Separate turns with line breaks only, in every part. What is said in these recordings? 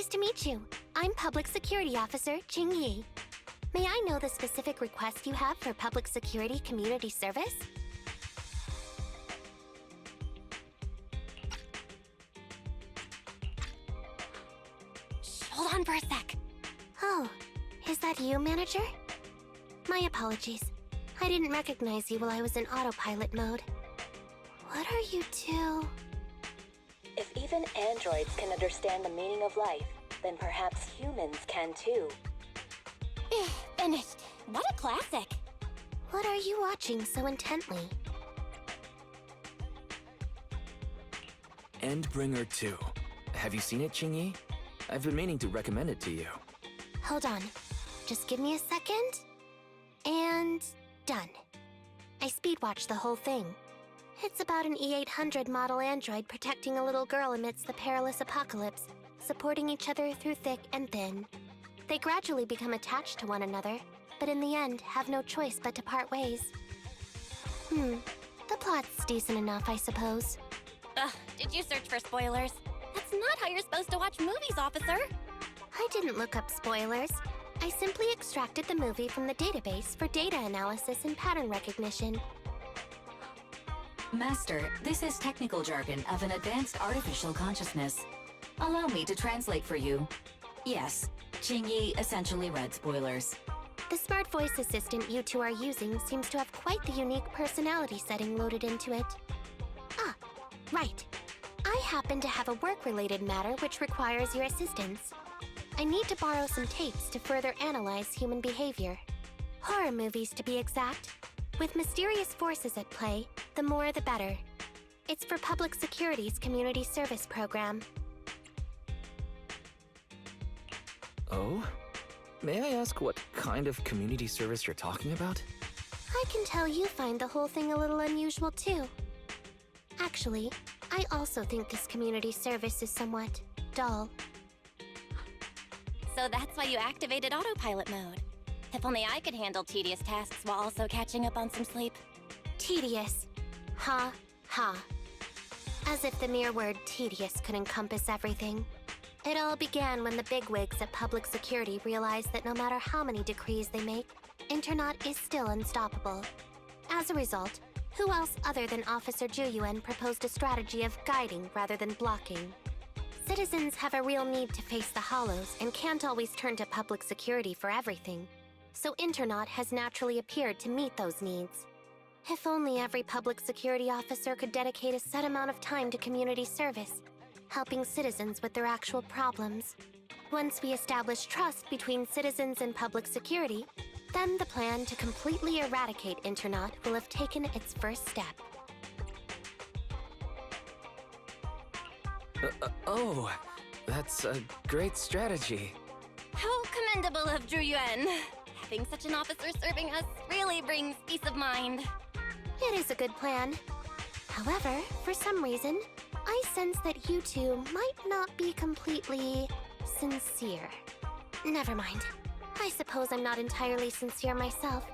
Pleased to meet you. I'm Public Security Officer Jing Yi. May I know the specific request you have for Public Security Community Service? Shh, hold on for a sec. Oh, is that you, Manager? My apologies. I didn't recognize you while I was in autopilot mode. What are you two?
If even androids can understand the meaning of life, then perhaps humans can too.
Finished. What a classic. What are you watching so intently?
Endbringer 2. Have you seen it, Qingyi? I've been meaning to recommend it to you.
Hold on. Just give me a second. And done. I speed-watched the whole thing. It's about an E800 model android protecting a little girl amidst the perilous apocalypse, supporting each other through thick and thin. They gradually become attached to one another, but in the end have no choice but to part ways. The plot's decent enough, I suppose.
Did you search for spoilers? That's not how you're supposed to watch movies, officer!
I didn't look up spoilers. I simply extracted the movie from the database for data analysis and pattern recognition.
Master, this is technical jargon of an advanced artificial consciousness. Allow me to translate for you. Yes, Qingyi essentially read spoilers.
The smart voice assistant you two are using seems to have quite the unique personality setting loaded into it. Ah, right. I happen to have a work-related matter which requires your assistance. I need to borrow some tapes to further analyze human behavior. Horror movies, to be exact. With mysterious forces at play, the more the better. It's for Public Security's Community Service Program.
Oh? May I ask what kind of community service you're talking about?
I can tell you find the whole thing a little unusual, too. Actually, I also think this community service is somewhat dull.
So that's why you activated autopilot mode. If only I could handle tedious tasks while also catching up on some sleep.
Tedious. Ha, ha. As if the mere word tedious could encompass everything. It all began when the bigwigs at Public Security realized that no matter how many decrees they make, Internaut is still unstoppable. As a result, who else other than Officer Juyuan proposed a strategy of guiding rather than blocking? Citizens have a real need to face the hollows and can't always turn to Public Security for everything. So Internaut has naturally appeared to meet those needs. If only every Public Security officer could dedicate a set amount of time to community service, helping citizens with their actual problems. Once we establish trust between citizens and Public Security, then the plan to completely eradicate Internaut will have taken its first step.
Oh, that's a great strategy.
How commendable of Juyuan! Having such an officer serving us really brings peace of mind.
It is a good plan. However, for some reason, I sense that you two might not be completely sincere. Never mind. I suppose I'm not entirely sincere myself,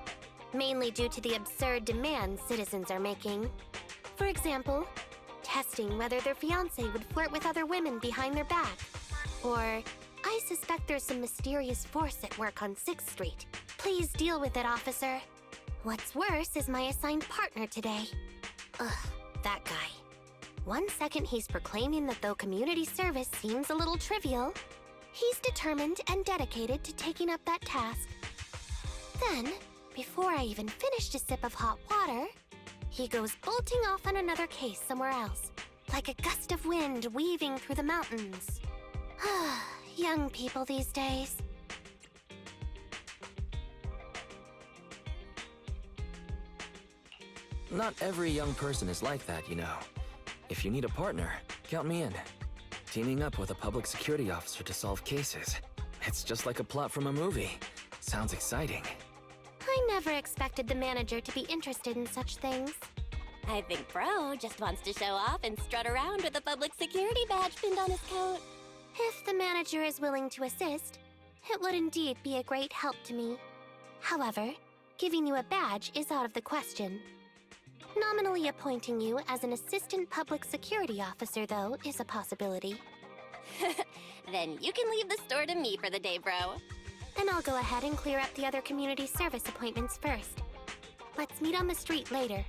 mainly due to the absurd demands citizens are making. For example, testing whether their fiancé would flirt with other women behind their back. Or, I suspect there's some mysterious force at work on 6th Street. Please deal with it, officer. What's worse is my assigned partner today. Ugh, that guy. One second he's proclaiming that though community service seems a little trivial, he's determined and dedicated to taking up that task. Then, before I even finished a sip of hot water, he goes bolting off on another case somewhere else, like a gust of wind weaving through the mountains. Young people these days.
Not every young person is like that, you know. If you need a partner, count me in. Teaming up with a public security officer to solve cases. It's just like a plot from a movie. Sounds exciting.
I never expected the manager to be interested in such things.
I think Bro just wants to show off and strut around with a public security badge pinned on his coat.
If the manager is willing to assist, it would indeed be a great help to me. However, giving you a badge is out of the question. Nominally appointing you as an assistant public security officer, though, is a possibility.
Then you can leave the store to me for the day, bro.
Then I'll go ahead and clear up the other community service appointments first. Let's meet on the street later.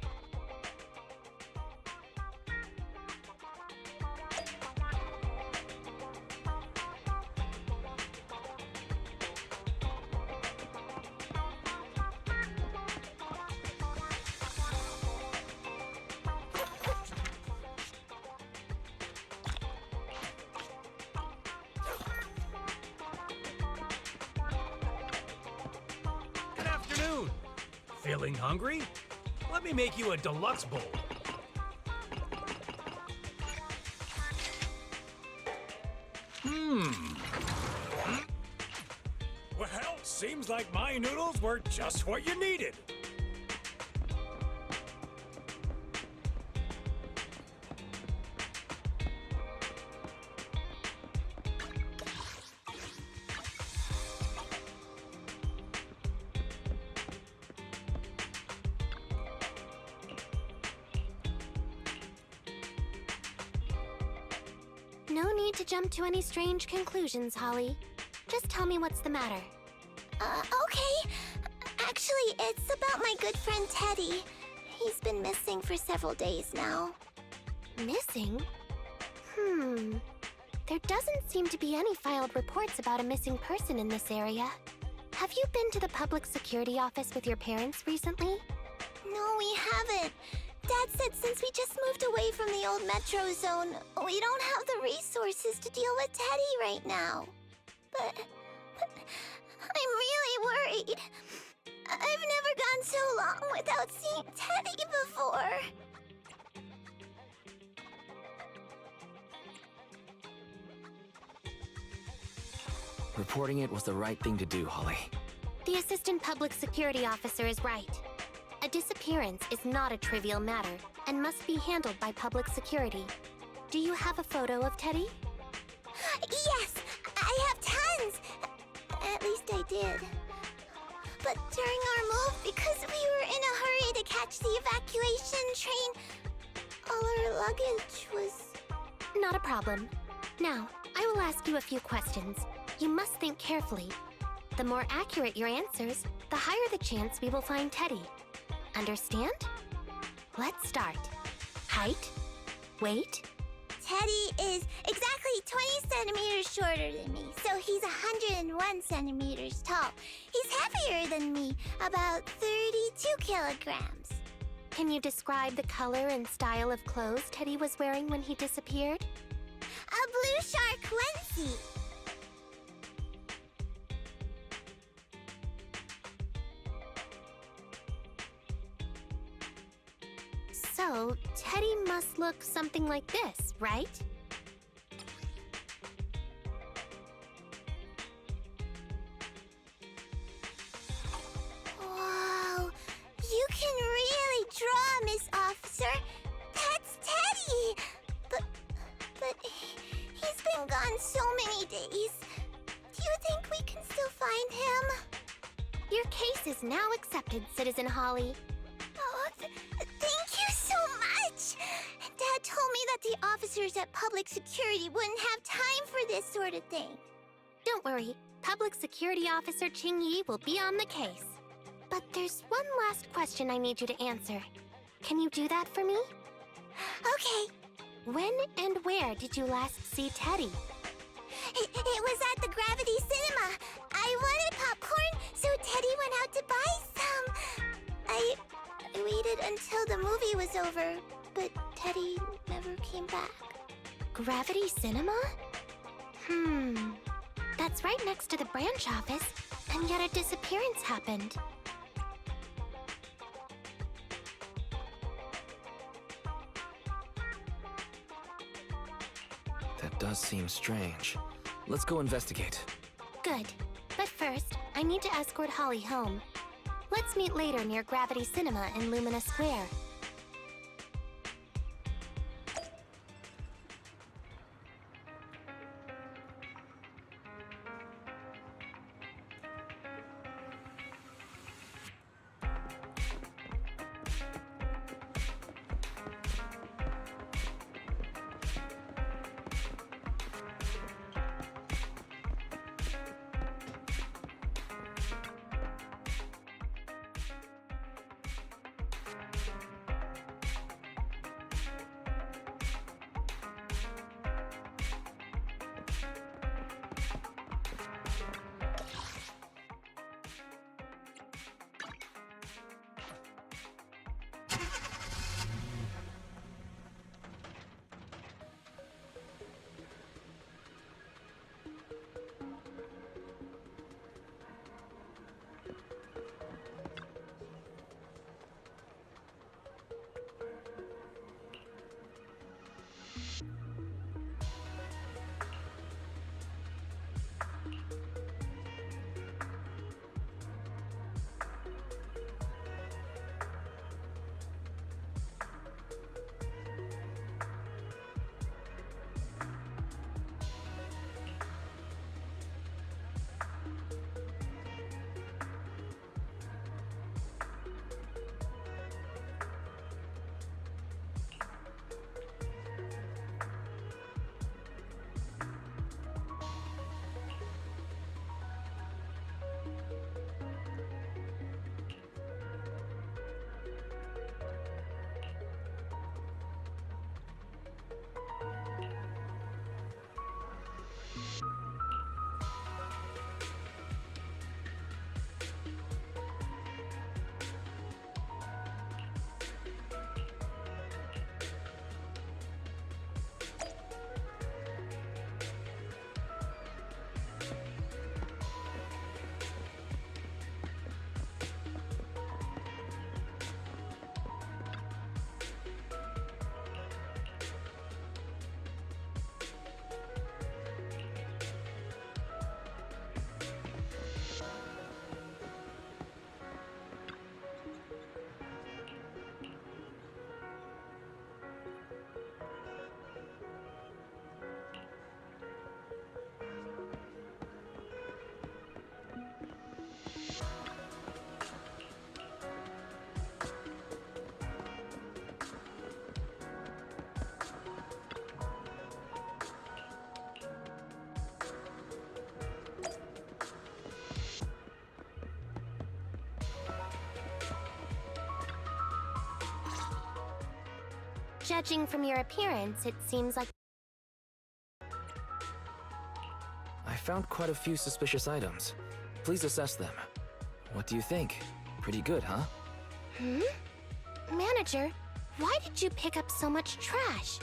Good afternoon. Feeling hungry? Let me make you a deluxe bowl. Well, seems like my noodles were just what you needed.
No need to jump to any strange conclusions, Holly. Just tell me what's the matter.
Okay. Actually, it's about my good friend Teddy. He's been missing for several days now.
Missing? There doesn't seem to be any filed reports about a missing person in this area. Have you been to the public security office with your parents recently?
No, we haven't. Dad said since we just moved away from the old metro zone, we don't have the resources to deal with Teddy right now. But I'm really worried. I've never gone so long without seeing Teddy before.
Reporting it was the right thing to do, Holly.
The assistant public security officer is right. A disappearance is not a trivial matter and must be handled by public security. Do you have a photo of Teddy?
Yes, I have tons. At least I did. But during our move, because we were in a hurry to catch the evacuation train, all our luggage was...
Not a problem. Now, I will ask you a few questions. You must think carefully. The more accurate your answers, the higher the chance we will find Teddy. Understand? Let's start. Height, weight.
Teddy is exactly 20 centimeters shorter than me, so he's 101 centimeters tall. He's heavier than me, about 32 kilograms.
Can you describe the color and style of clothes Teddy was wearing when he disappeared?
A blue shark onesie.
So, Teddy must look something like this, right?
Whoa, you can really draw, Miss Officer. That's Teddy. But he's been gone so many days. Do you think we can still find him?
Your case is now accepted, Citizen Holly.
Oh, thank you so much! Dad told me that the officers at Public Security wouldn't have time for this sort of thing.
Don't worry, Public Security Officer Qingyi will be on the case. But there's one last question I need you to answer. Can you do that for me?
Okay.
When and where did you last see Teddy?
It was at the Gravity Cinema. I wanted popcorn, so Teddy went out to buy some. I waited until the movie was over, but Teddy never came back.
Gravity Cinema? That's right next to the branch office, and yet a disappearance happened.
That does seem strange. Let's go investigate.
Good. But first, I need to escort Holly home. Let's meet later near Gravity Cinema in Lumina Square. Judging from your appearance, it seems like...
I found quite a few suspicious items. Please assess them. What do you think? Pretty good, huh?
Manager, why did you pick up so much trash?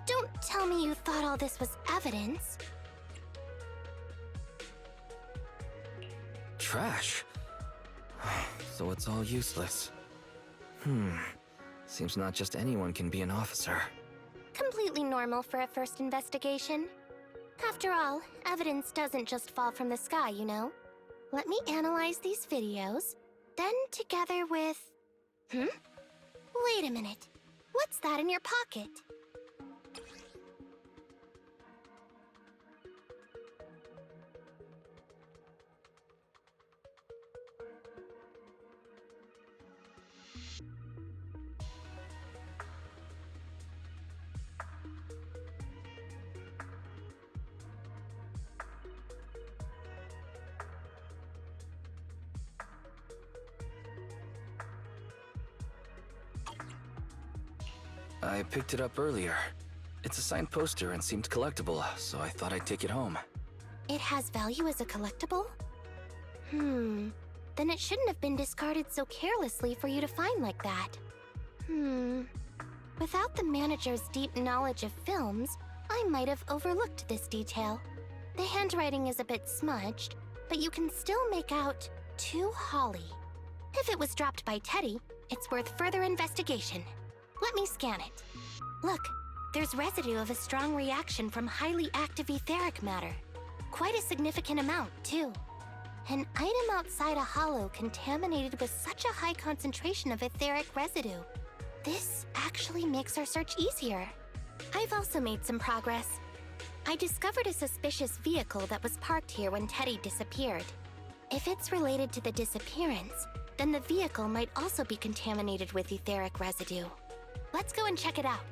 Don't tell me you thought all this was evidence.
Trash? So it's all useless. Seems not just anyone can be an officer.
Completely normal for a first investigation. After all, evidence doesn't just fall from the sky, you know. Let me analyze these videos, then together with... Wait a minute. What's that in your pocket?
I picked it up earlier. It's a signed poster and seemed collectible, so I thought I'd take it home.
It has value as a collectible? Then it shouldn't have been discarded so carelessly for you to find like that. Without the manager's deep knowledge of films, I might have overlooked this detail. The handwriting is a bit smudged, but you can still make out "To Holly." If it was dropped by Teddy, it's worth further investigation. Let me scan it. Look, there's residue of a strong reaction from highly active etheric matter. Quite a significant amount, too. An item outside a hollow contaminated with such a high concentration of etheric residue. This actually makes our search easier. I've also made some progress. I discovered a suspicious vehicle that was parked here when Teddy disappeared. If it's related to the disappearance, then the vehicle might also be contaminated with etheric residue. Let's go and check it out.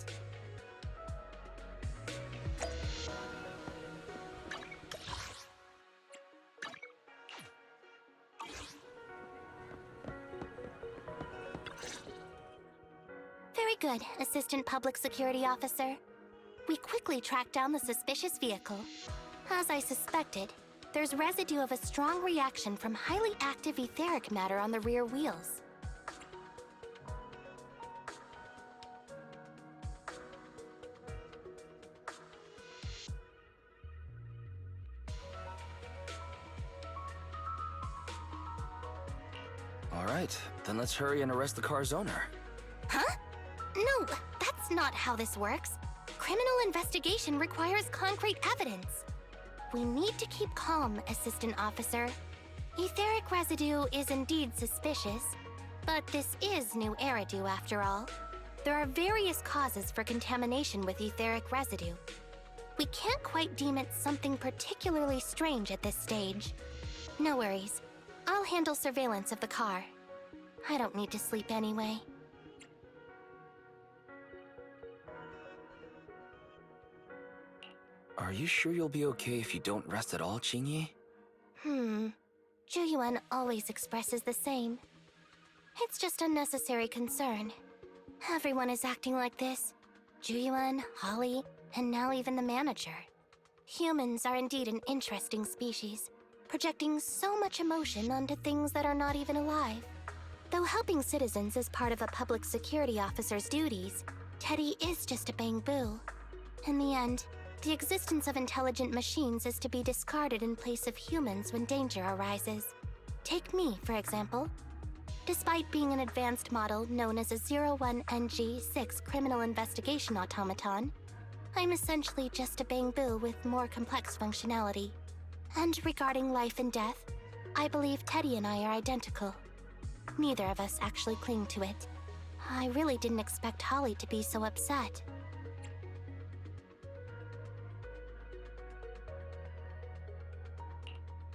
Very good, Assistant Public Security Officer. We quickly tracked down the suspicious vehicle. As I suspected, there's residue of a strong reaction from highly active etheric matter on the rear wheels.
Alright, then let's hurry and arrest the car's owner.
Huh? No, that's not how this works. Criminal investigation requires concrete evidence. We need to keep calm, Assistant Officer. Etheric residue is indeed suspicious, but this is new Eridu after all. There are various causes for contamination with etheric residue. We can't quite deem it something particularly strange at this stage. No worries. I'll handle surveillance of the car. I don't need to sleep anyway.
Are you sure you'll be okay if you don't rest at all, Qingyi?
Zhuyuan always expresses the same. It's just unnecessary concern. Everyone is acting like this. Zhuyuan, Holly, and now even the manager. Humans are indeed an interesting species, projecting so much emotion onto things that are not even alive. Though helping citizens is part of a public security officer's duties, Teddy is just a bang-boo. In the end, the existence of intelligent machines is to be discarded in place of humans when danger arises. Take me, for example. Despite being an advanced model known as a 01NG6 criminal investigation automaton, I'm essentially just a bang-boo with more complex functionality. And regarding life and death, I believe Teddy and I are identical. Neither of us actually cling to it. I really didn't expect Holly to be so upset.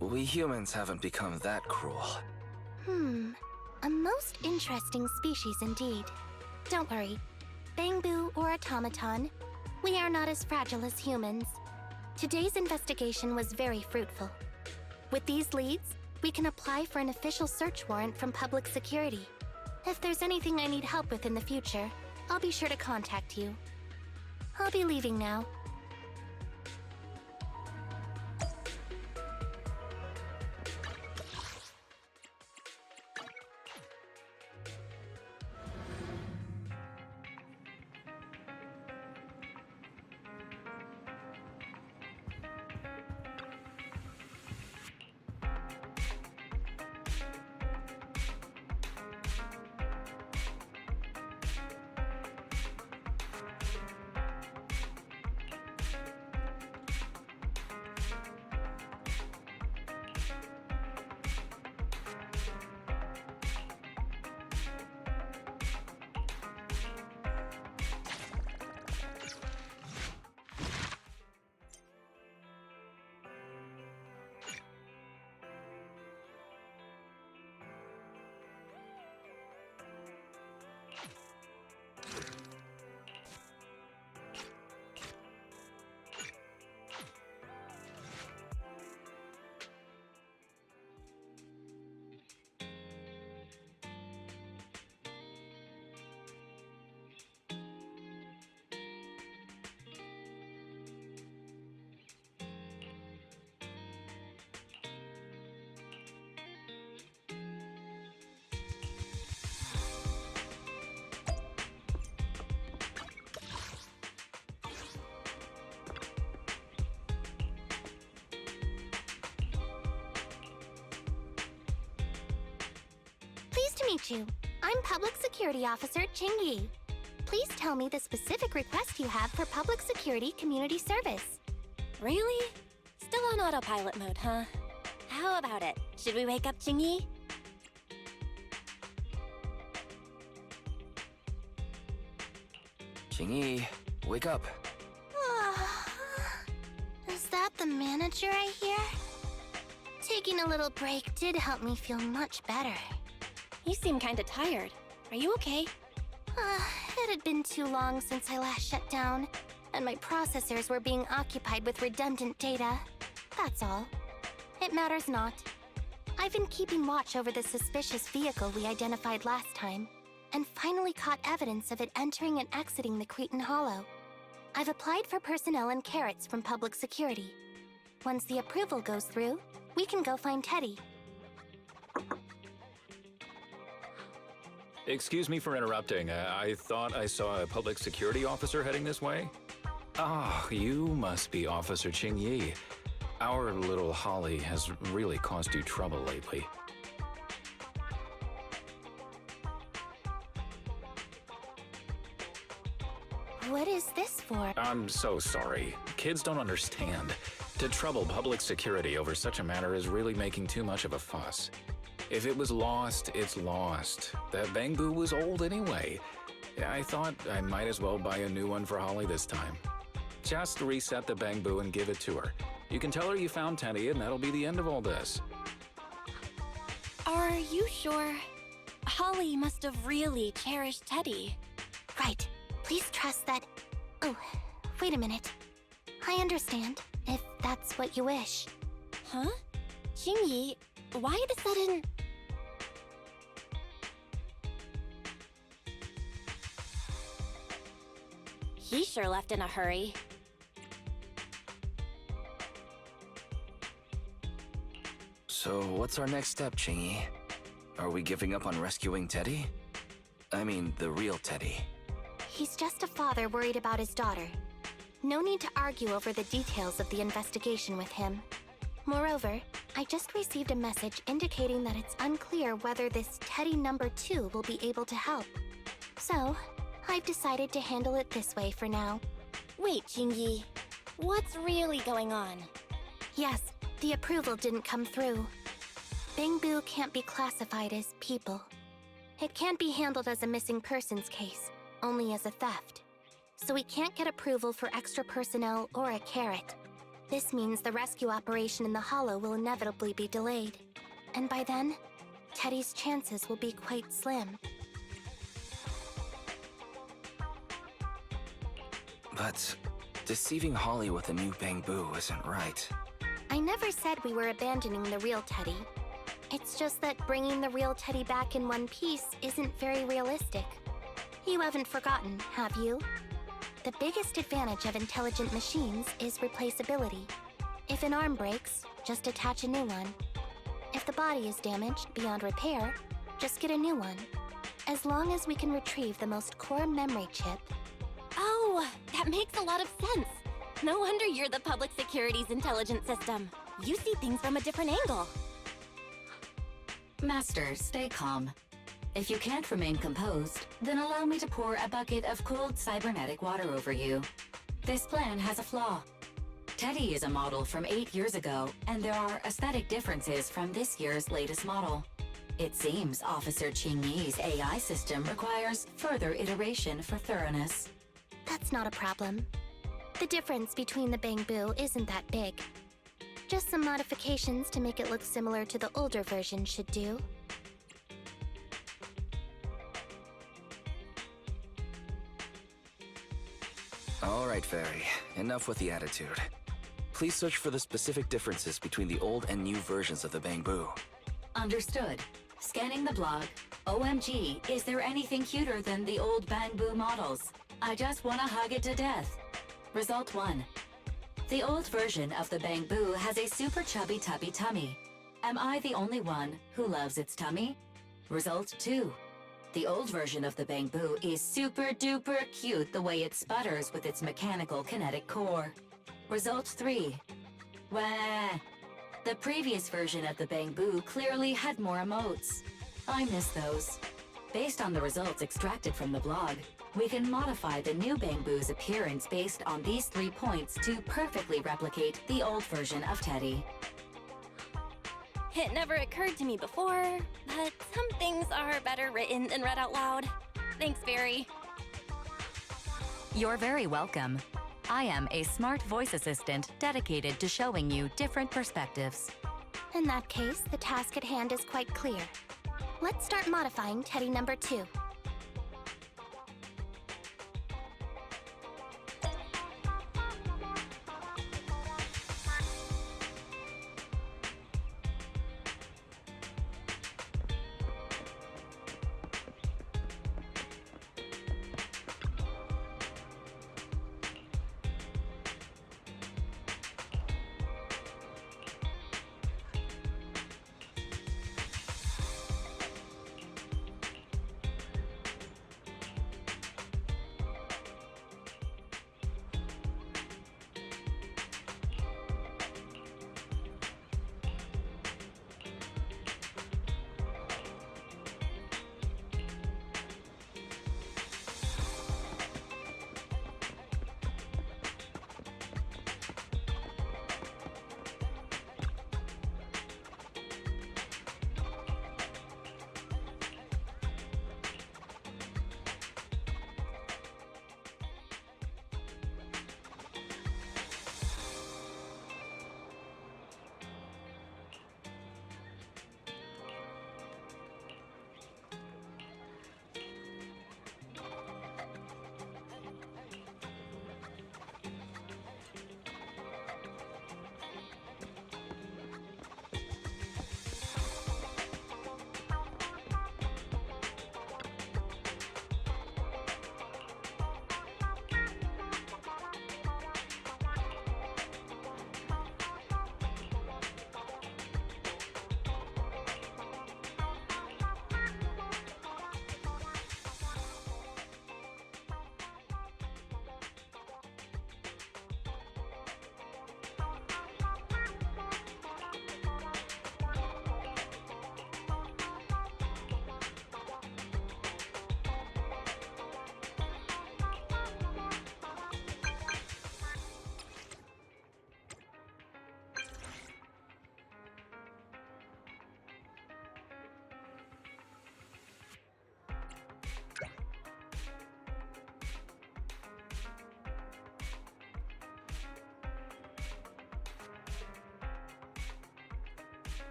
We humans haven't become that cruel.
A most interesting species indeed. Don't worry. Bang-boo or automaton, we are not as fragile as humans. Today's investigation was very fruitful. With these leads, we can apply for an official search warrant from public security. If there's anything I need help with in the future, I'll be sure to contact you. I'll be leaving now. Pleased to meet you. I'm Public Security Officer Ching-Yi. Please tell me the specific request you have for Public Security Community Service.
Really? Still on autopilot mode, huh? How about it? Should we wake up Ching-Yi?
Ching-Yi, wake up.
Is that the manager I hear? Taking a little break did help me feel much better.
You seem kinda tired. Are you okay?
It had been too long since I last shut down, and my processors were being occupied with redundant data. That's all. It matters not. I've been keeping watch over the suspicious vehicle we identified last time, and finally caught evidence of it entering and exiting the Cretan Hollow. I've applied for personnel and carrots from Public Security. Once the approval goes through, we can go find Teddy.
Excuse me for interrupting. I thought I saw a public security officer heading this way. Ah, you must be Officer Ching-Yi. Our little Holly has really caused you trouble lately.
What is this for?
I'm so sorry. Kids don't understand. To trouble public security over such a matter is really making too much of a fuss. If it was lost, it's lost. That bamboo was old anyway. I thought I might as well buy a new one for Holly this time. Just reset the bamboo and give it to her. You can tell her you found Teddy, and that'll be the end of all this.
Are you sure? Holly must have really cherished Teddy.
Right. Please trust that... Oh, wait a minute. I understand, if that's what you wish.
Huh? Ching-Yi, why the sudden... He sure left in a hurry.
So, what's our next step, Ching-Yi? Are we giving up on rescuing Teddy? I mean, the real Teddy.
He's just a father worried about his daughter. No need to argue over the details of the investigation with him. Moreover, I just received a message indicating that it's unclear whether this Teddy number 2 will be able to help. So, I've decided to handle it this way for now.
Wait, Ching-Yi. What's really going on?
Yes, the approval didn't come through. Bamboo can't be classified as people. It can't be handled as a missing persons case, only as a theft. So we can't get approval for extra personnel or a carrot. This means the rescue operation in the Hollow will inevitably be delayed. And by then, Teddy's chances will be quite slim.
But deceiving Holly with a new bamboo isn't right.
I never said we were abandoning the real Teddy. It's just that bringing the real Teddy back in one piece isn't very realistic. You haven't forgotten, have you? The biggest advantage of intelligent machines is replaceability. If an arm breaks, just attach a new one. If the body is damaged beyond repair, just get a new one. As long as we can retrieve the most core memory chip.
Oh, that makes a lot of sense. No wonder you're the public security's intelligent system. You see things from a different angle.
Master, stay calm. If you can't remain composed, then allow me to pour a bucket of cold cybernetic water over you. This plan has a flaw. Teddy is a model from 8 years ago, and there are aesthetic differences from this year's latest model. It seems Officer Qingyi's AI system requires further iteration for thoroughness.
That's not a problem. The difference between the Bangbu isn't that big. Just some modifications to make it look similar to the older version should do.
All right, Fairy. Enough with the attitude. Please search for the specific differences between the old and new versions of the Bangbu.
Understood. Scanning the blog. OMG, is there anything cuter than the old Bangbu models? I just wanna hug it to death. Result 1. The old version of the Bangbu has a super chubby tubby tummy. Am I the only one who loves its tummy? Result 2. The old version of the Bangbu is super duper cute the way it sputters with its mechanical kinetic core. Result 3. Wah! The previous version of the Bangbu clearly had more emotes. I miss those. Based on the results extracted from the blog, we can modify the new Bangbu's appearance based on these 3 points to perfectly replicate the old version of Teddy.
It never occurred to me before, but some things are better written than read out loud. Thanks, Barry.
You're very welcome. I am a smart voice assistant dedicated to showing you different perspectives.
In that case, the task at hand is quite clear. Let's start modifying Teddy number 2.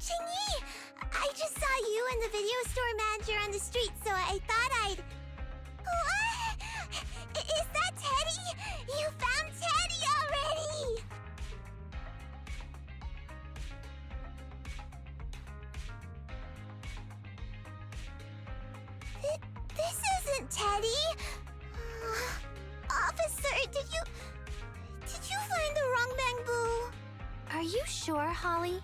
Chingy! I just saw you and the video store manager on the street, so I thought I'd... What? Is that Teddy? You found Teddy already! This isn't Teddy. Officer, did you find the wrong bamboo?
Are you sure, Holly?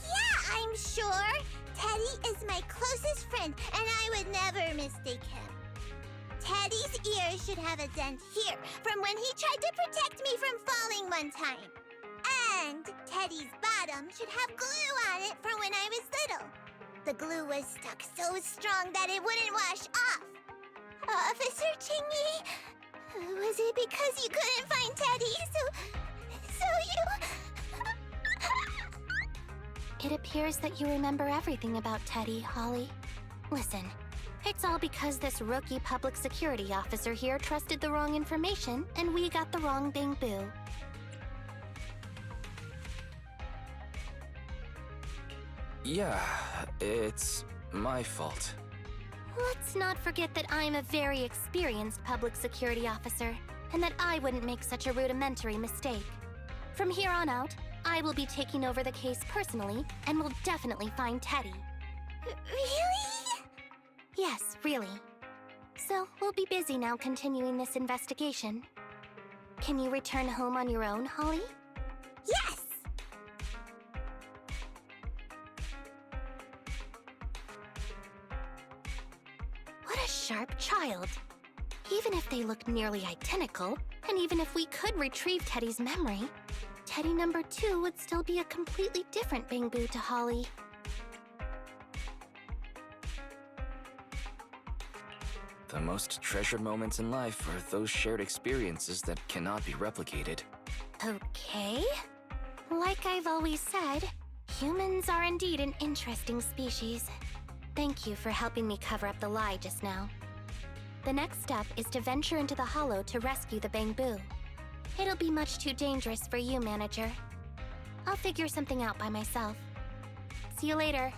Yeah, I'm sure. Teddy is my closest friend, and I would never mistake him. Teddy's ear should have a dent here from when he tried to protect me from falling one time. And Teddy's bottom should have glue on it from when I was little. The glue was stuck so strong that it wouldn't wash off. Officer Chingy, was it because you couldn't find Teddy, so you...
It appears that you remember everything about Teddy, Holly. Listen, it's all because this rookie public security officer here trusted the wrong information, and we got the wrong bamboo.
Yeah, it's my fault.
Let's not forget that I'm a very experienced public security officer, and that I wouldn't make such a rudimentary mistake. From here on out, I will be taking over the case personally, and will definitely find Teddy.
Really?
Yes, really. So, we'll be busy now continuing this investigation. Can you return home on your own, Holly?
Yes!
What a sharp child. Even if they look nearly identical, and even if we could retrieve Teddy's memory, Teddy number 2 would still be a completely different bamboo to Holly.
The most treasured moments in life are those shared experiences that cannot be replicated.
Okay. Like I've always said, humans are indeed an interesting species. Thank you for helping me cover up the lie just now. The next step is to venture into the hollow to rescue the bamboo. It'll be much too dangerous for you, Manager. I'll figure something out by myself. See you later.